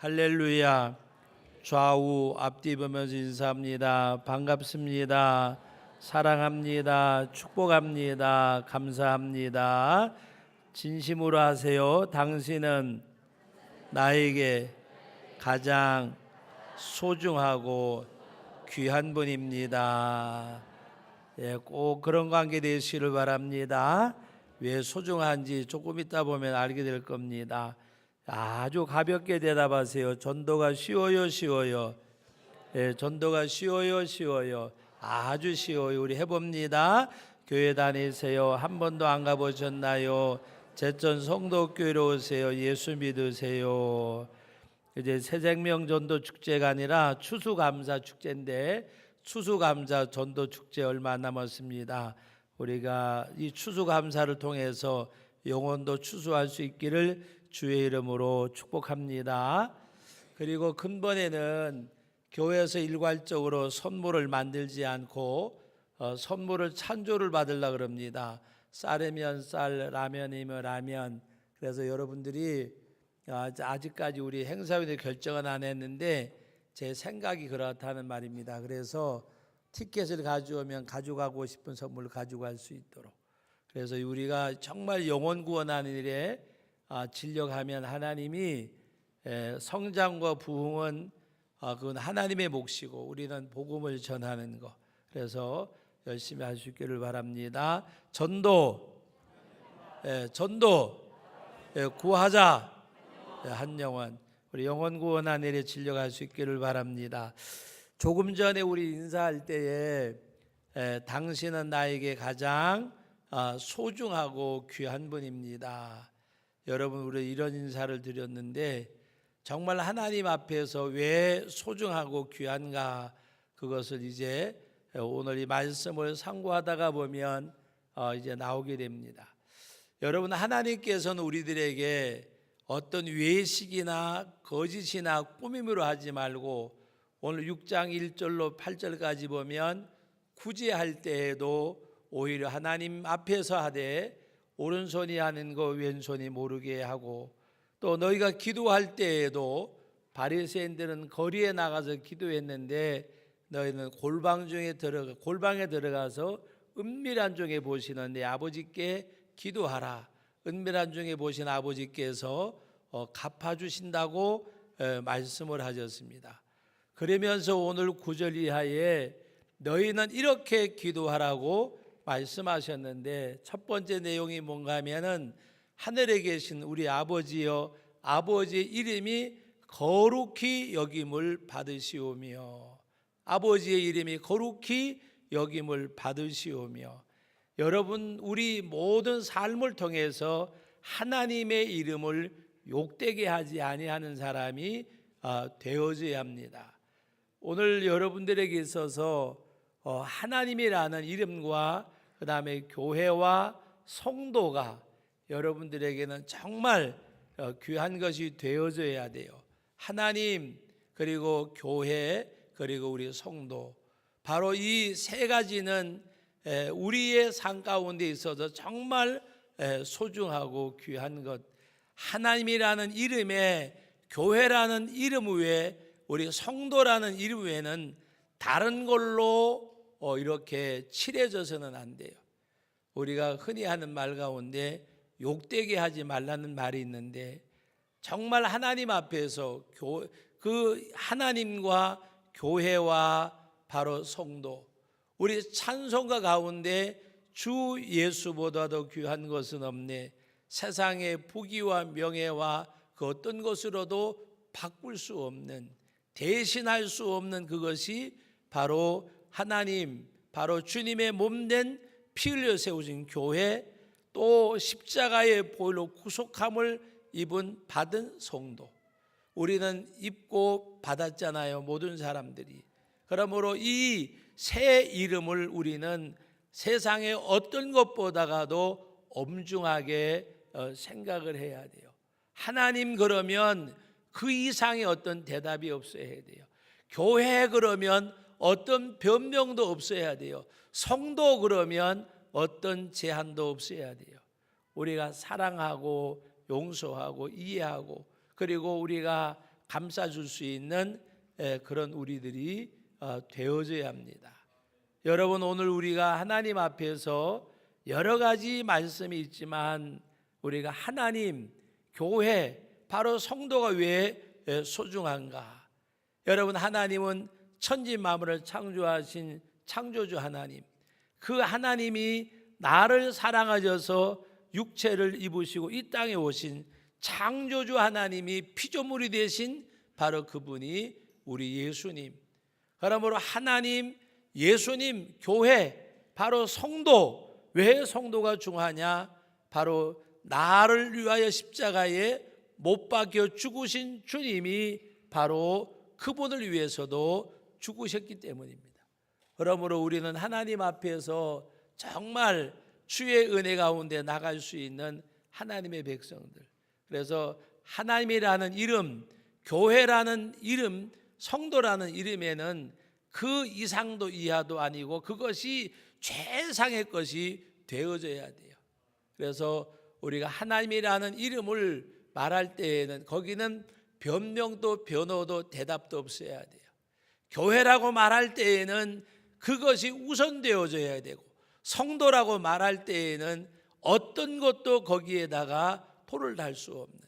할렐루야. 좌우 앞뒤 보면서 인사합니다. 반갑습니다. 사랑합니다. 축복합니다. 감사합니다. 진심으로 하세요. 당신은 나에게 가장 소중하고 귀한 분입니다. 꼭 그런 관계 되시기를 바랍니다. 왜 소중한지 조금 있다 보면 알게 될 겁니다. 아주 가볍게 대답하세요. 전도가 쉬워요. 전도가 쉬워요. 아주 쉬워요. 우리 해봅니다. 교회 다니세요. 한 번도 안 가보셨나요? 제천 성도교회로 오세요. 예수 믿으세요. 이제 새생명 전도 축제가 아니라 추수감사 축제인데, 추수감사 전도 축제 얼마 남았습니다. 우리가 이 추수감사를 통해서 영혼도 추수할 수 있기를 주의 이름으로 축복합니다. 그리고 근본에는 교회에서 일괄적으로 선물을 만들지 않고 선물을 찬조를 받으려고 그럽니다. 쌀이면 쌀, 라면이면 라면. 그래서 여러분들이 아직까지 우리 행사위원회 결정은 안 했는데 제 생각이 그렇다는 말입니다. 그래서 티켓을 가져오면 가져가고 싶은 선물을 가져갈 수 있도록. 그래서 우리가 정말 영혼 구원하는 일에 진력하면 하나님이 성장과 부흥은 그건 하나님의 몫이고 우리는 복음을 전하는 것. 그래서 열심히 할 수 있기를 바랍니다. 전도 구하자. 한 영혼, 우리 영혼 구원하는 일에 진력할 수 있기를 바랍니다. 조금 전에 우리 인사할 때에 당신은 나에게 가장 소중하고 귀한 분입니다. 여러분, 우리 이런 인사를 드렸는데 정말 하나님 앞에서 왜 소중하고 귀한가, 그것을 이제 오늘 이 말씀을 상고하다가 보면 이제 나오게 됩니다. 여러분, 하나님께서는 우리들에게 어떤 외식이나 거짓이나 꾸밈으로 하지 말고 오늘 6장 1절로 8절까지 보면 구제할 때에도 오히려 하나님 앞에서 하되 오른손이 하는 거 왼손이 모르게 하고, 또 너희가 기도할 때에도 바리새인들은 거리에 나가서 기도했는데 너희는 골방에 들어가서 은밀한 중에 보시는 내 아버지께 기도하라. 은밀한 중에 보신 아버지께서 갚아주신다고 말씀을 하셨습니다. 그러면서 오늘 9절 이하에 너희는 이렇게 기도하라고 말씀하셨는데, 첫 번째 내용이 뭔가 하면은 하늘에 계신 우리 아버지여, 아버지의 이름이 거룩히 여김을 받으시오며, 아버지의 이름이 거룩히 여김을 받으시오며. 여러분, 우리 모든 삶을 통해서 하나님의 이름을 욕되게 하지 아니하는 사람이 되어져야 합니다. 오늘 여러분들에게 있어서 하나님이라는 이름과 그 다음에 교회와 성도가 여러분들에게는 정말 귀한 것이 되어져야 돼요. 하나님, 그리고 교회, 그리고 우리 성도, 바로 이 세 가지는 우리의 삶 가운데 있어서 정말 소중하고 귀한 것. 하나님이라는 이름에, 교회라는 이름 외에, 우리 성도라는 이름 외에는 다른 걸로 이렇게 칠해져서는 안 돼요. 우리가 흔히 하는 말 가운데 욕되게 하지 말라는 말이 있는데, 정말 하나님 앞에서 그 하나님과 교회와 바로 성도, 우리 찬송가 가운데 주 예수보다도 귀한 것은 없네, 세상의 부귀와 명예와 그 어떤 것으로도 바꿀 수 없는, 대신할 수 없는 그것이 바로 하나님, 바로 주님의 몸된 피 흘려 세우신 교회, 또 십자가의 보혈로 구속함을 받은 성도, 우리는 입고 받았잖아요, 모든 사람들이. 그러므로 이 새 이름을 우리는 세상의 어떤 것보다도 엄중하게 생각을 해야 돼요. 하나님 그러면 그 이상의 어떤 대답이 없어야 돼요. 교회 그러면 어떤 변명도 없어야 돼요. 성도 그러면 어떤 제한도 없어야 돼요. 우리가 사랑하고 용서하고 이해하고, 그리고 우리가 감싸줄 수 있는 그런 우리들이 되어져야 합니다. 여러분, 오늘 우리가 하나님 앞에서 여러 가지 말씀이 있지만 우리가 하나님, 교회, 바로 성도가 왜 소중한가? 여러분, 하나님은 천지 만물을 창조하신 창조주 하나님, 그 하나님이 나를 사랑하셔서 육체를 입으시고 이 땅에 오신 창조주 하나님이 피조물이 되신 바로 그분이 우리 예수님. 그러므로 하나님, 예수님, 교회, 바로 성도. 왜 성도가 중요하냐? 바로 나를 위하여 십자가에 못 박혀 죽으신 주님이 바로 그분을 위해서도 죽으셨기 때문입니다. 그러므로 우리는 하나님 앞에서 정말 주의 은혜 가운데 나갈 수 있는 하나님의 백성들. 그래서 하나님이라는 이름, 교회라는 이름, 성도라는 이름에는 그 이상도 이하도 아니고 그것이 최상의 것이 되어져야 돼요. 그래서 우리가 하나님이라는 이름을 말할 때에는 거기는 변명도 변호도 대답도 없어야 돼요. 교회라고 말할 때에는 그것이 우선되어져야 되고, 성도라고 말할 때에는 어떤 것도 거기에다가 토를 달 수 없는,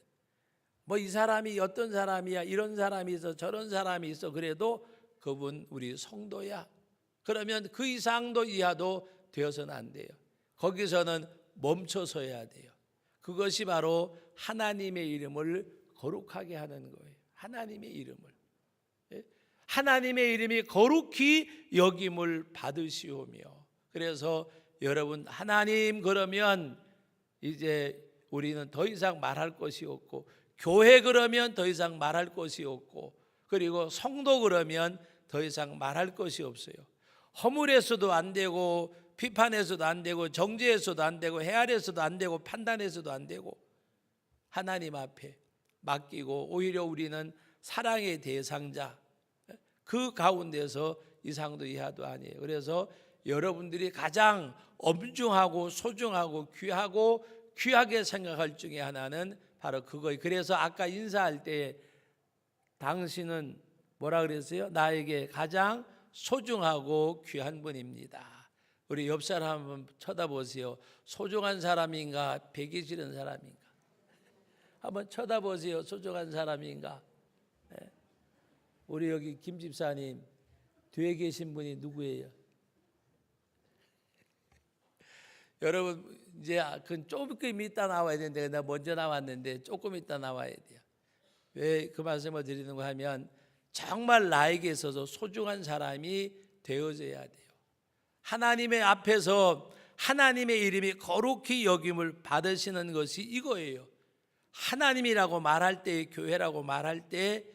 뭐 이 사람이 어떤 사람이야, 이런 사람이 있어, 저런 사람이 있어, 그래도 그분 우리 성도야. 그러면 그 이상도 이하도 되어서는 안 돼요. 거기서는 멈춰서야 돼요. 그것이 바로 하나님의 이름을 거룩하게 하는 거예요. 하나님의 이름을, 하나님의 이름이 거룩히 여김을 받으시오며. 그래서 여러분, 하나님 그러면 이제 우리는 더 이상 말할 것이 없고, 교회 그러면 더 이상 말할 것이 없고, 그리고 성도 그러면 더 이상 말할 것이 없어요. 허물에서도 안 되고, 비판에서도 안 되고, 정죄에서도 안 되고, 헤아려서도 안 되고, 판단해서도 안 되고, 하나님 앞에 맡기고 오히려 우리는 사랑의 대상자, 그 가운데서 이상도 이하도 아니에요. 그래서 여러분들이 가장 엄중하고 소중하고 귀하게 생각할 중에 하나는 바로 그거예요. 그래서 아까 인사할 때 당신은 뭐라 그랬어요? 나에게 가장 소중하고 귀한 분입니다. 우리 옆 사람 한번 쳐다보세요. 소중한 사람인가, 배기 싫은 사람인가? 한번 쳐다보세요. 소중한 사람인가? 우리 여기 김 집사님 뒤에 계신 분이 누구예요? 여러분, 이제 그건 조금 이따 나와야 되는데 내가 먼저 나왔는데 조금 이따 나와야 돼요. 왜 그 말씀을 드리는가 하면 정말 나에게 있어서 소중한 사람이 되어져야 돼요. 하나님의 앞에서 하나님의 이름이 거룩히 여김을 받으시는 것이 이거예요. 하나님이라고 말할 때, 교회라고 말할 때,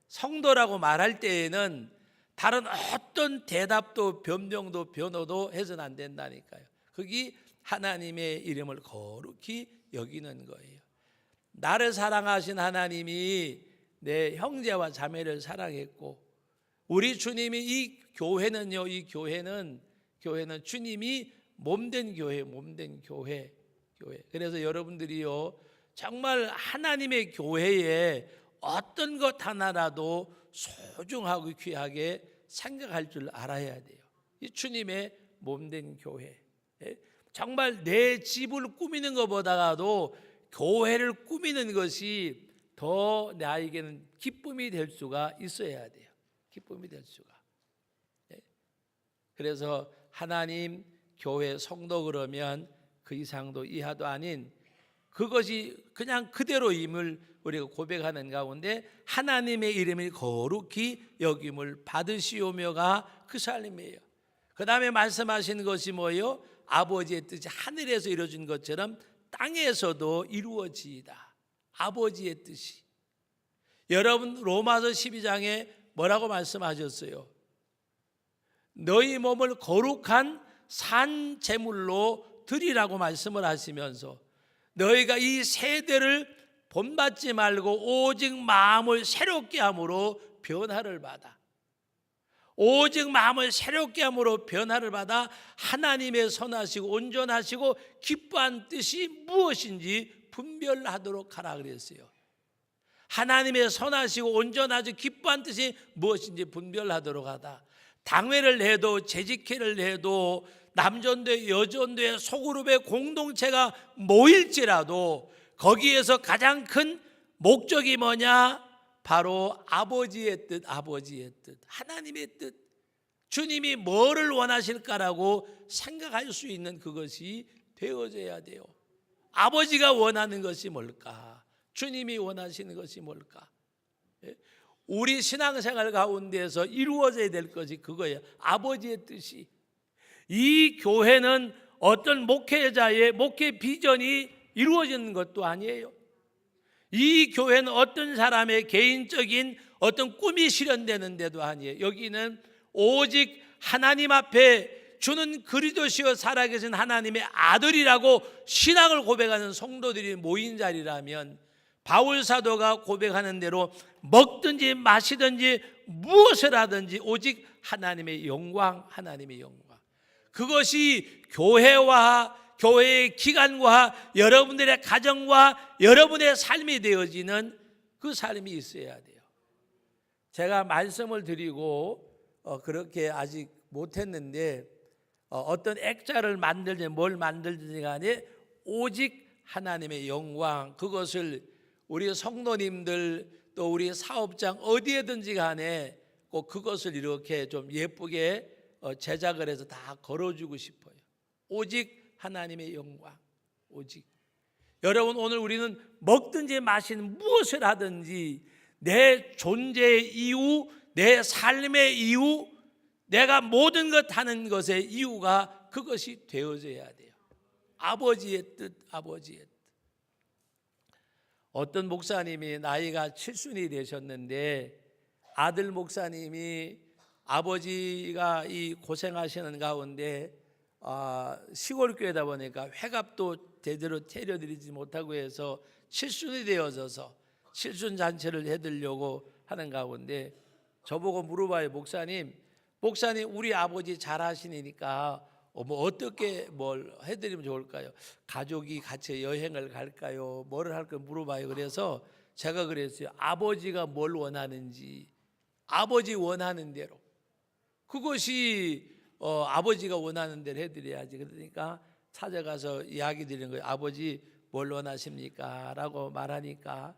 성도라고 말할 때에는 다른 어떤 대답도 변명도 변호도 해서는 안 된다니까요. 그게 하나님의 이름을 거룩히 여기는 거예요. 나를 사랑하신 하나님이 내 형제와 자매를 사랑했고, 우리 주님이 이 교회는요, 이 교회는 주님이 몸된 교회, 몸된 교회. 그래서 여러분들이요, 정말 하나님의 교회에 어떤 것 하나라도 소중하고 귀하게 생각할 줄 알아야 돼요. 이 주님의 몸된 교회. 정말 내 집을 꾸미는 것보다도 교회를 꾸미는 것이 더 나에게는 기쁨이 될 수가 있어야 돼요. 기쁨이 될 수가. 그래서 하나님, 교회, 성도 그러면 그 이상도 이하도 아닌 그것이 그냥 그대로임을 우리가 고백하는 가운데 하나님의 이름이 거룩히 여김을 받으시오며가 그 삶이에요. 그 다음에 말씀하신 것이 뭐예요? 아버지의 뜻이 하늘에서 이루어진 것처럼 땅에서도 이루어지이다. 아버지의 뜻이. 여러분, 로마서 12장에 뭐라고 말씀하셨어요? 너희 몸을 거룩한 산 제물로 드리라고 말씀을 하시면서 너희가 이 세대를 본받지 말고 오직 마음을 새롭게 함으로 변화를 받아. 오직 마음을 새롭게 함으로 변화를 받아 하나님의 선하시고 온전하시고 기뻐한 뜻이 무엇인지 분별하도록 하라 그랬어요. 하나님의 선하시고 온전하지 기뻐한 뜻이 무엇인지 분별하도록 하다. 당회를 해도 재직회를 해도 남전도회 여전도회 소그룹의 공동체가 모일지라도 거기에서 가장 큰 목적이 뭐냐? 바로 아버지의 뜻, 아버지의 뜻, 하나님의 뜻, 주님이 뭐를 원하실까라고 생각할 수 있는 그것이 되어져야 돼요. 아버지가 원하는 것이 뭘까? 주님이 원하시는 것이 뭘까? 우리 신앙생활 가운데서 이루어져야 될 것이 그거예요. 아버지의 뜻이. 이 교회는 어떤 목회자의 목회 비전이 이루어지는 것도 아니에요. 이 교회는 어떤 사람의 개인적인 어떤 꿈이 실현되는 데도 아니에요. 여기는 오직 하나님 앞에 주는 그리스도시요 살아계신 하나님의 아들이라고 신앙을 고백하는 성도들이 모인 자리라면 바울 사도가 고백하는 대로 먹든지 마시든지 무엇을 하든지 오직 하나님의 영광, 하나님의 영광. 그것이 교회와 교회의 기관과 여러분들의 가정과 여러분의 삶이 되어지는 그 삶이 있어야 돼요. 제가 말씀을 드리고 그렇게 아직 못했는데 어떤 액자를 만들든지 뭘 만들든지 간에 오직 하나님의 영광, 그것을 우리 성도님들 또 우리 사업장 어디에든지 간에 꼭 그것을 이렇게 좀 예쁘게 제작을 해서 다 걸어주고 싶어요. 오직 하나님의 영광, 오직. 여러분, 오늘 우리는 먹든지 마시든 무엇을 하든지 내 존재의 이유, 내 삶의 이유, 내가 모든 것 하는 것의 이유가 그것이 되어져야 돼요. 아버지의 뜻, 아버지의 뜻. 어떤 목사님이 나이가 칠순이 되셨는데 아들 목사님이 아버지가 이 고생하시는 가운데 시골 교회다 보니까 회갑도 제대로 차려드리지 못하고 해서 칠순이 되어져서 칠순 잔치를 해드리려고 하는 가운데 저보고 물어봐요. 목사님 우리 아버지 잘하시니까 뭐 어떻게 뭘 해드리면 좋을까요? 가족이 같이 여행을 갈까요? 뭐를 할까 물어봐요. 그래서 제가 그랬어요. 아버지가 뭘 원하는지 아버지 원하는 대로, 그것이 아버지가 원하는 대로 해드려야지. 그러니까 찾아가서 이야기 드리는 거예요. 아버지 뭘 원하십니까? 라고 말하니까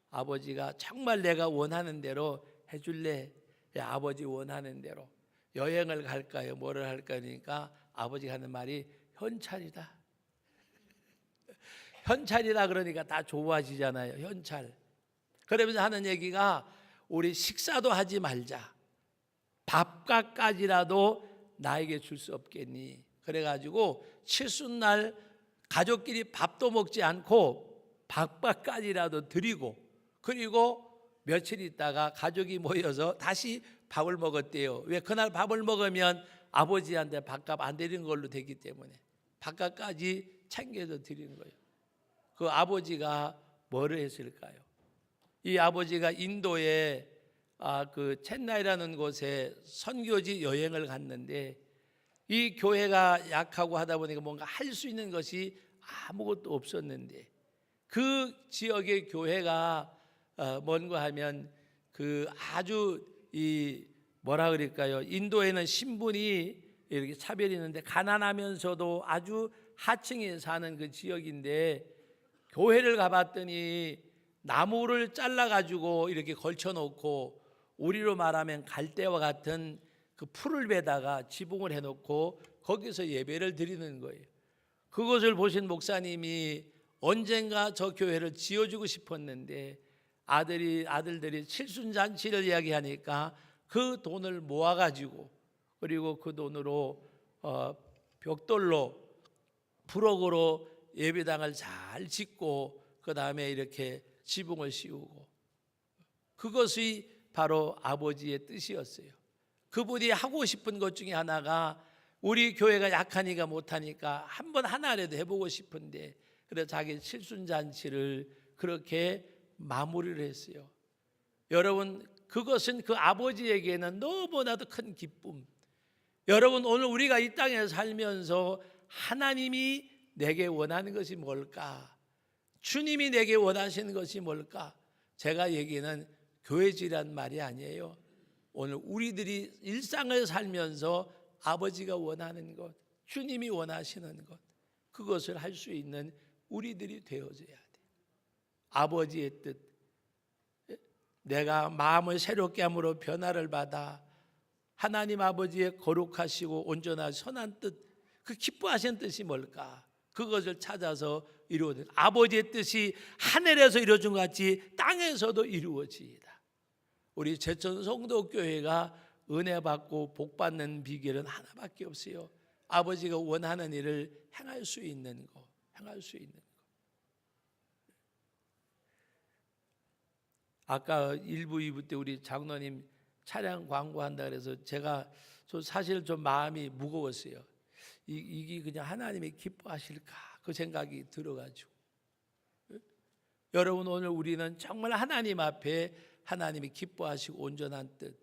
아버지가 정말 내가 원하는 대로 해줄래? 아버지 원하는 대로. 여행을 갈까요? 뭐를 할까요? 그러니까 아버지가 하는 말이 현찰이다. 현찰이다 그러니까 다 좋아지잖아요. 현찰. 그러면서 하는 얘기가 우리 식사도 하지 말자. 밥값까지라도 나에게 줄 수 없겠니? 그래가지고 칠순날 가족끼리 밥도 먹지 않고 밥값까지라도 드리고, 그리고 며칠 있다가 가족이 모여서 다시 밥을 먹었대요. 왜? 그날 밥을 먹으면 아버지한테 밥값 안 드리는 걸로 되기 때문에 밥값까지 챙겨서 드리는 거예요. 그 아버지가 뭐를 했을까요? 이 아버지가 인도에 그 첸나이라는 곳에 선교지 여행을 갔는데 이 교회가 약하고 하다 보니까 뭔가 할 수 있는 것이 아무것도 없었는데 그 지역의 교회가 뭔가 하면 그 아주 이 뭐라 그럴까요? 인도에는 신분이 이렇게 차별이 있는데 가난하면서도 아주 하층에 사는 그 지역인데 교회를 가봤더니 나무를 잘라가지고 이렇게 걸쳐놓고 우리로 말하면 갈대와 같은 그 풀을 베다가 지붕을 해놓고 거기서 예배를 드리는 거예요. 그것을 보신 목사님이 언젠가 저 교회를 지어주고 싶었는데 아들들이 칠순잔치를 이야기하니까 그 돈을 모아가지고 그리고 그 돈으로 벽돌로 부엌으로 예배당을 잘 짓고 그 다음에 이렇게 지붕을 씌우고, 그것이 바로 아버지의 뜻이었어요. 그분이 하고 싶은 것 중에 하나가 우리 교회가 약하니까 못하니까 한번 하나라도 해보고 싶은데 그래서 자기 칠순잔치를 그렇게 마무리를 했어요. 여러분, 그것은 그 아버지에게는 너무나도 큰 기쁨. 여러분, 오늘 우리가 이 땅에 살면서 하나님이 내게 원하는 것이 뭘까? 주님이 내게 원하시는 것이 뭘까? 제가 얘기는 교회지란 말이 아니에요. 오늘 우리들이 일상을 살면서 아버지가 원하는 것, 주님이 원하시는 것, 그것을 할 수 있는 우리들이 되어져야 돼. 아버지의 뜻, 내가 마음을 새롭게 함으로 변화를 받아 하나님 아버지의 거룩하시고 온전한 선한 뜻, 그 기뻐하시는 뜻이 뭘까? 그것을 찾아서 이루어진 아버지의 뜻이 하늘에서 이루어진 것 같이 땅에서도 이루어지이다. 우리 제천 성도교회가 은혜 받고 복 받는 비결은 하나밖에 없어요. 아버지가 원하는 일을 행할 수 있는 거, 행할 수 있는 거. 아까 1부, 2부 때 우리 장로님 차량 광고한다 그래서 제가 사실 좀 마음이 무거웠어요. 이게 그냥 하나님이 기뻐하실까 그 생각이 들어가지고. 여러분, 오늘 우리는 정말 하나님 앞에 하나님이 기뻐하시고 온전한 뜻,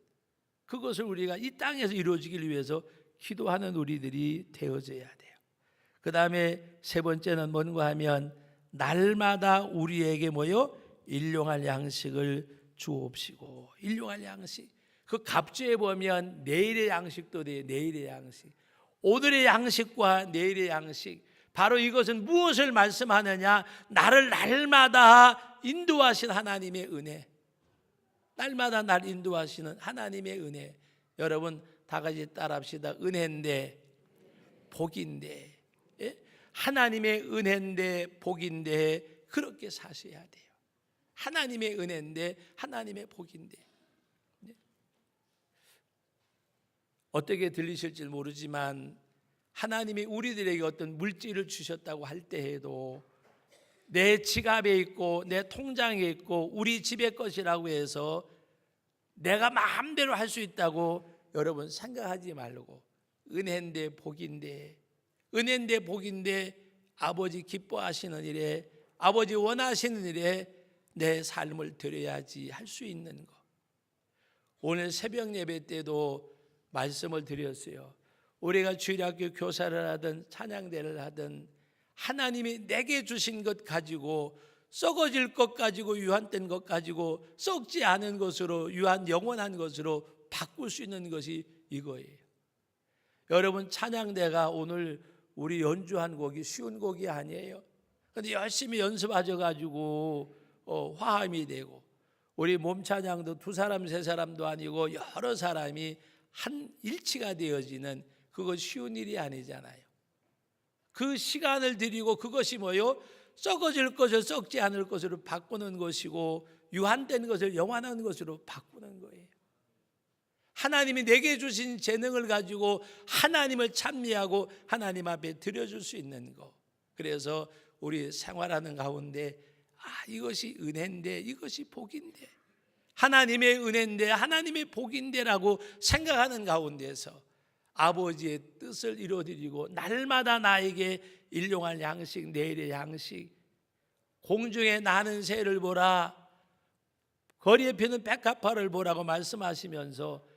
그것을 우리가 이 땅에서 이루어지기 위해서 기도하는 우리들이 되어져야 돼요. 그 다음에 세 번째는 뭔가 하면 날마다 우리에게 뭐요? 일용할 양식을 주옵시고. 일용할 양식, 그 갑주에 보면 내일의 양식도 돼요. 내일의 양식, 오늘의 양식과 내일의 양식, 바로 이것은 무엇을 말씀하느냐? 나를 날마다 인도하신 하나님의 은혜, 날마다 날 인도하시는 하나님의 은혜. 여러분 다 같이 따라합시다. 은혜인데 복인데, 예? 하나님의 은혜인데 복인데 그렇게 사셔야 돼요. 하나님의 은혜인데 하나님의 복인데. 어떻게 들리실지 모르지만 하나님이 우리들에게 어떤 물질을 주셨다고 할 때에도 내 지갑에 있고 내 통장에 있고 우리 집의 것이라고 해서 내가 마음대로 할 수 있다고 여러분 생각하지 말고, 은혜인데 복인데, 은혜인데 복인데 아버지 기뻐하시는 일에, 아버지 원하시는 일에 내 삶을 드려야지 할 수 있는 것. 오늘 새벽 예배 때도 말씀을 드렸어요. 우리가 주일학교 교사를 하든 찬양대를 하든 하나님이 내게 주신 것 가지고, 썩어질 것 가지고, 유한된 것 가지고 썩지 않은 것으로, 유한 영원한 것으로 바꿀 수 있는 것이 이거예요. 여러분, 찬양대가 오늘 우리 연주한 곡이 쉬운 곡이 아니에요. 그런데 열심히 연습하셔가지고 화음이 되고, 우리 몸 찬양도 두 사람 세 사람도 아니고 여러 사람이 한 일치가 되어지는, 그거 쉬운 일이 아니잖아요. 그 시간을 들이고 그것이 뭐요? 썩어질 것을 썩지 않을 것으로 바꾸는 것이고, 유한된 것을 영원한 것으로 바꾸는 거예요. 하나님이 내게 주신 재능을 가지고 하나님을 찬미하고 하나님 앞에 드려줄 수 있는 것. 그래서 우리 생활하는 가운데 이것이 은혜인데, 이것이 복인데, 하나님의 은혜인데 하나님의 복인데라고 생각하는 가운데서 아버지의 뜻을 이루어드리고, 날마다 나에게 일용할 양식, 내일의 양식, 공중에 나는 새를 보라, 거리에 피는 백합화를 보라고 말씀하시면서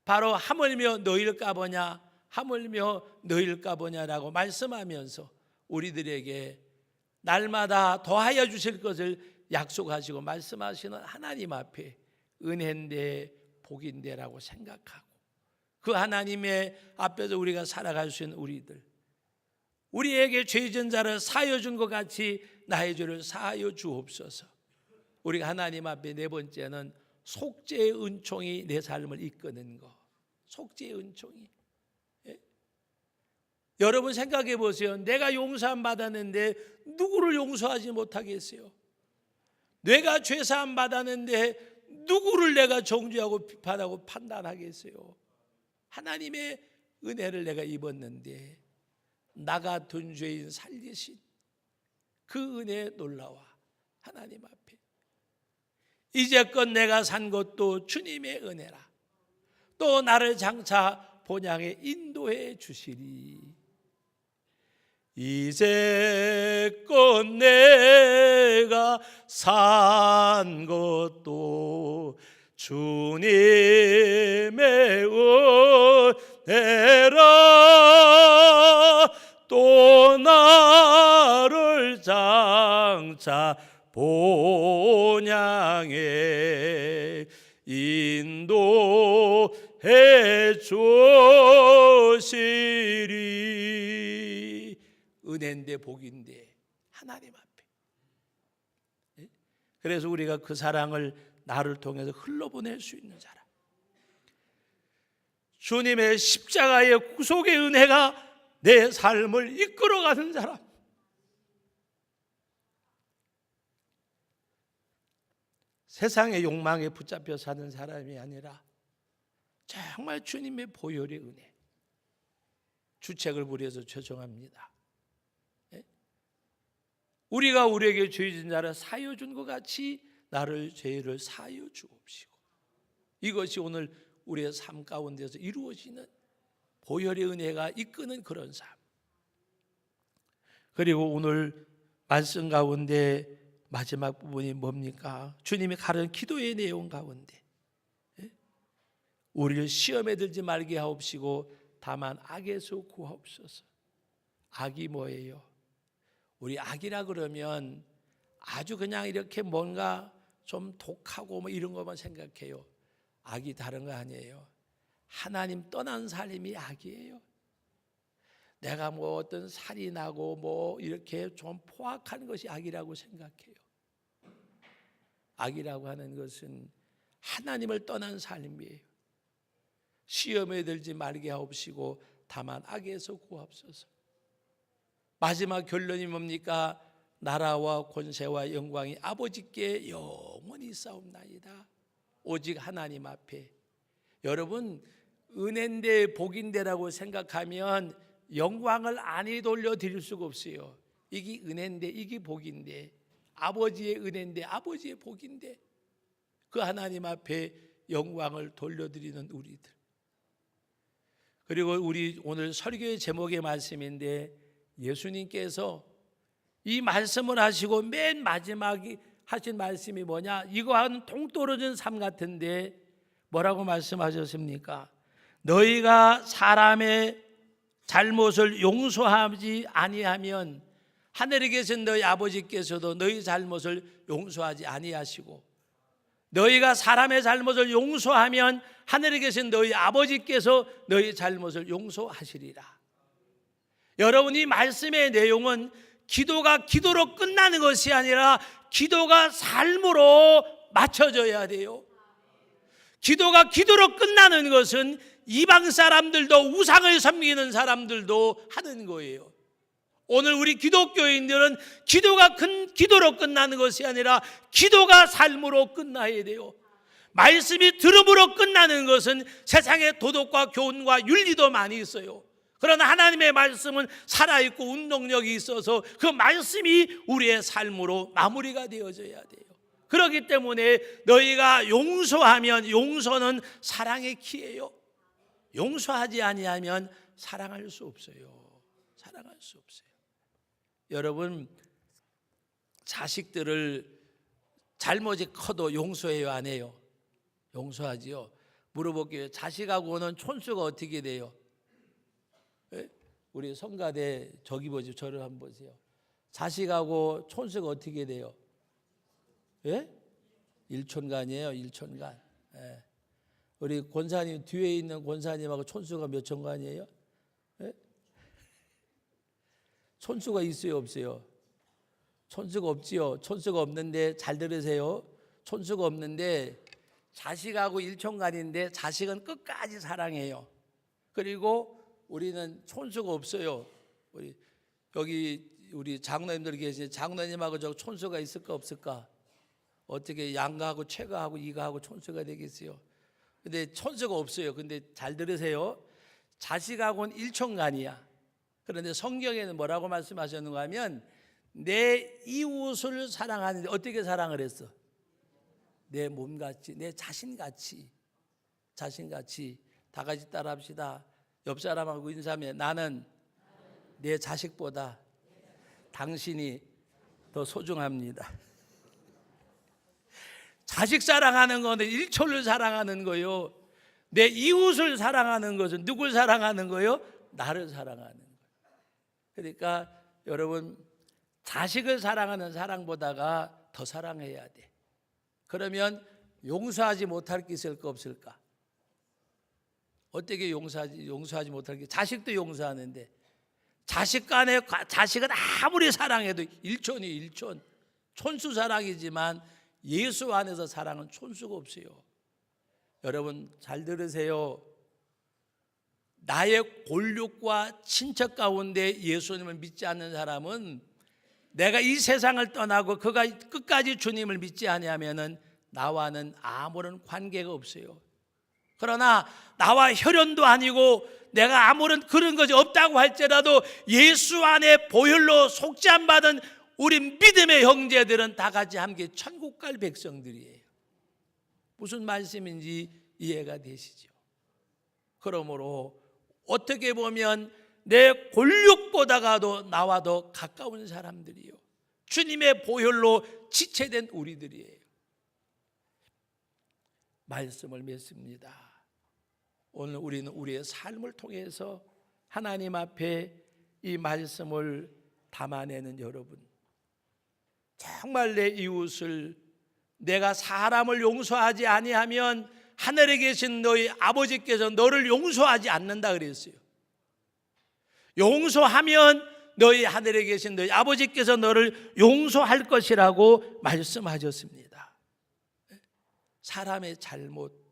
바로 하물며 너희일까 보냐, 하물며 너희일까 보냐라고 말씀하면서 우리들에게 날마다 더하여 주실 것을 약속하시고 말씀하시는 하나님 앞에 은혜인데 복인데라고 생각하고, 그 하나님의 앞에서 우리가 살아갈 수 있는 우리들, 우리에게 죄진 자를 사하여 준 것 같이 나의 죄를 사하여 주옵소서. 우리가 하나님 앞에 네 번째는 속죄의 은총이 내 삶을 이끄는 것. 속죄의 은총이. 예? 여러분 생각해 보세요. 내가 용서함 받았는데 누구를 용서하지 못하겠어요? 내가 죄사함 받았는데 누구를 내가 정죄하고 비판하고 판단하겠어요? 하나님의 은혜를 내가 입었는데 나 같은 죄인 살리신 그 은혜에 놀라와 하나님 앞에 이제껏 내가 산 것도 주님의 은혜라. 또 나를 장차 본향에 인도해 주시리. 이제껏 내가 산 것도 주님의 은혜라. 또 나를 장차 본향에 인도해 주시리. 은혜인데 복인데 하나님 앞에. 그래서 우리가 그 사랑을 나를 통해서 흘러보낼 수 있는 사람, 주님의 십자가의 구속의 은혜가 내 삶을 이끌어가는 사람, 세상의 욕망에 붙잡혀 사는 사람이 아니라 정말 주님의 보혈의 은혜. 주책을 부려서 죄송합니다. 우리가 우리에게 죄 지은 자를 사하여 준 것 같이 나를 죄를 사하여 주옵시고. 이것이 오늘 우리의 삶 가운데서 이루어지는 보혈의 은혜가 이끄는 그런 삶. 그리고 오늘 말씀 가운데 마지막 부분이 뭡니까? 주님이 가르친 기도의 내용 가운데 우리를 시험에 들지 말게 하옵시고 다만 악에서 구하옵소서. 악이 뭐예요? 우리 악이라 그러면 아주 그냥 이렇게 뭔가 좀 독하고 뭐 이런 것만 생각해요. 악이 다른 거 아니에요. 하나님 떠난 삶이 악이에요. 내가 뭐 어떤 살인하고 뭐 이렇게 좀 포악한 것이 악이라고 생각해요. 악이라고 하는 것은 하나님을 떠난 삶이에요. 시험에 들지 말게 하옵시고 다만 악에서 구하옵소서. 마지막 결론이 뭡니까? 나라와 권세와 영광이 아버지께 영원히 싸움나이다. 오직 하나님 앞에. 여러분, 은혜인데 복인데라고 생각하면 영광을 안에 돌려드릴 수가 없어요. 이게 은혜인데 이게 복인데, 아버지의 은혜인데 아버지의 복인데, 그 하나님 앞에 영광을 돌려드리는 우리들. 그리고 우리 오늘 설교의 제목의 말씀인데, 예수님께서 이 말씀을 하시고 맨 마지막에 하신 말씀이 뭐냐? 이거와는 동떨어진 삶 같은데 뭐라고 말씀하셨습니까? 너희가 사람의 잘못을 용서하지 아니하면 하늘에 계신 너희 아버지께서도 너희 잘못을 용서하지 아니하시고, 너희가 사람의 잘못을 용서하면 하늘에 계신 너희 아버지께서 너희 잘못을 용서하시리라. 여러분, 이 말씀의 내용은 기도가 기도로 끝나는 것이 아니라 기도가 삶으로 맞춰져야 돼요. 기도가 기도로 끝나는 것은 이방 사람들도 우상을 섬기는 사람들도 하는 거예요. 오늘 우리 기독교인들은 기도가 기도로 끝나는 것이 아니라 기도가 삶으로 끝나야 돼요. 말씀이 들음으로 끝나는 것은 세상의 도덕과 교훈과 윤리도 많이 있어요. 그러나 하나님의 말씀은 살아있고 운동력이 있어서 그 말씀이 우리의 삶으로 마무리가 되어져야 돼요. 그렇기 때문에 너희가 용서하면, 용서는 사랑의 키예요. 용서하지 아니하면 사랑할 수 없어요. 사랑할 수 없어요. 여러분, 자식들을 잘못이 커도 용서해요, 안 해요? 용서하지요. 물어볼게요. 자식하고는 촌수가 어떻게 돼요? 우리 성가대 저기 보죠. 저를 한번 보세요. 자식하고 촌수가 어떻게 돼요? 예? 일촌간이에요. 일촌간. 예. 우리 권사님 뒤에 있는 권사님하고 촌수가 몇 촌간이에요? 예? 촌수가 있어요, 없어요? 촌수가 없지요. 촌수가 없는데 잘 들으세요. 촌수가 없는데 자식하고 일촌간인데 자식은 끝까지 사랑해요. 그리고 우리는 촌수가 없어요. 여기 우리 장로님들 계시죠. 장로님하고 저 촌수가 있을까 없을까? 어떻게 양가하고 최가하고 이가하고 촌수가 되겠어요? 근데 촌수가 없어요. 근데 잘 들으세요. 자식하고는 일촌간이야. 그런데 성경에는 뭐라고 말씀하셨는가 하면 내 이웃을 사랑하는데 어떻게 사랑을 했어? 내 몸같이, 내 자신같이. 자신같이. 다 같이 따라합시다. 옆 사람하고 인사하면 나는 내 자식보다 당신이 더 소중합니다. 자식 사랑하는 거는 일초를 사랑하는 거요. 내 이웃을 사랑하는 것은 누굴 사랑하는 거요? 나를 사랑하는 거예요. 그러니까 여러분, 자식을 사랑하는 사랑보다가 더 사랑해야 돼. 그러면 용서하지 못할 게 있을까 없을까? 어떻게 용서하지 못할 게? 자식도 용서하는데 자식 간에 자식은 아무리 사랑해도 일촌이 일촌, 촌수 사랑이지만 예수 안에서 사랑은 촌수가 없어요. 여러분 잘 들으세요. 나의 골육과 친척 가운데 예수님을 믿지 않는 사람은 내가 이 세상을 떠나고 그가 끝까지 주님을 믿지 아니하면은 나와는 아무런 관계가 없어요. 그러나 나와 혈연도 아니고 내가 아무런 그런 것이 없다고 할지라도 예수 안에 보혈로 속죄함 받은 우리 믿음의 형제들은 다 같이 함께 천국 갈 백성들이에요. 무슨 말씀인지 이해가 되시죠? 그러므로 어떻게 보면 내 골육보다가도 나와 더 가까운 사람들이요, 주님의 보혈로 지체된 우리들이에요. 말씀을 맺습니다. 오늘 우리는 우리의 삶을 통해서 하나님 앞에 이 말씀을 담아내는 여러분, 정말 내 이웃을, 내가 사람을 용서하지 아니하면 하늘에 계신 너희 아버지께서 너를 용서하지 않는다 그랬어요. 용서하면 너희 하늘에 계신 너희 아버지께서 너를 용서할 것이라고 말씀하셨습니다. 사람의 잘못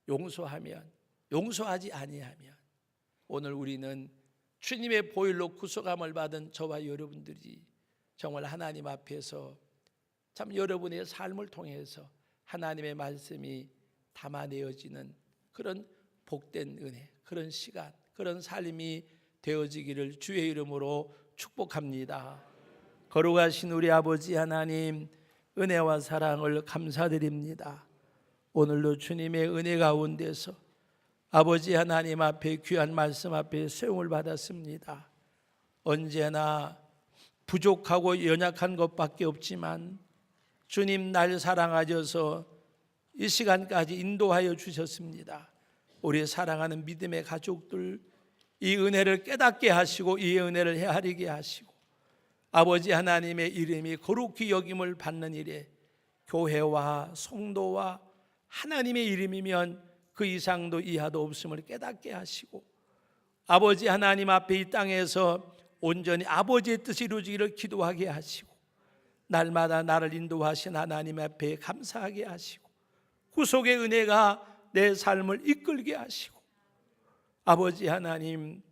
용서하면, 용서하지 아니하면, 오늘 우리는 주님의 보혈로 구속함을 받은 저와 여러분들이 정말 하나님 앞에서 참 여러분의 삶을 통해서 하나님의 말씀이 담아내어지는 그런 복된 은혜, 그런 시간, 그런 삶이 되어지기를 주의 이름으로 축복합니다. 거룩하신 우리 아버지 하나님, 은혜와 사랑을 감사드립니다. 오늘도 주님의 은혜 가운데서 아버지 하나님 앞에 귀한 말씀 앞에 세움을 받았습니다. 언제나 부족하고 연약한 것밖에 없지만 주님 날 사랑하셔서 이 시간까지 인도하여 주셨습니다. 우리 사랑하는 믿음의 가족들, 이 은혜를 깨닫게 하시고 이 은혜를 헤아리게 하시고 아버지 하나님의 이름이 거룩히 여김을 받는 일에 교회와 성도와 하나님의 이름이면 그 이상도 이하도 없음을 깨닫게 하시고 아버지 하나님 앞에 이 땅에서 온전히 아버지의 뜻이 이루어지기를 기도하게 하시고 날마다 나를 인도하신 하나님 앞에 감사하게 하시고 구속의 은혜가 내 삶을 이끌게 하시고 아버지 하나님,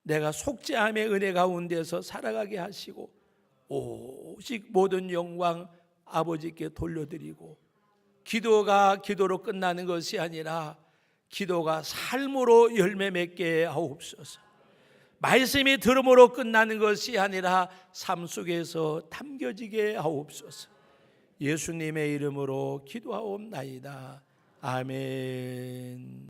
내가 속죄함의 은혜 가운데서 살아가게 하시고 오직 모든 영광 아버지께 돌려드리고 기도가 기도로 끝나는 것이 아니라 기도가 삶으로 열매 맺게 하옵소서. 말씀이 들음으로 끝나는 것이 아니라 삶 속에서 담겨지게 하옵소서. 예수님의 이름으로 기도하옵나이다. 아멘.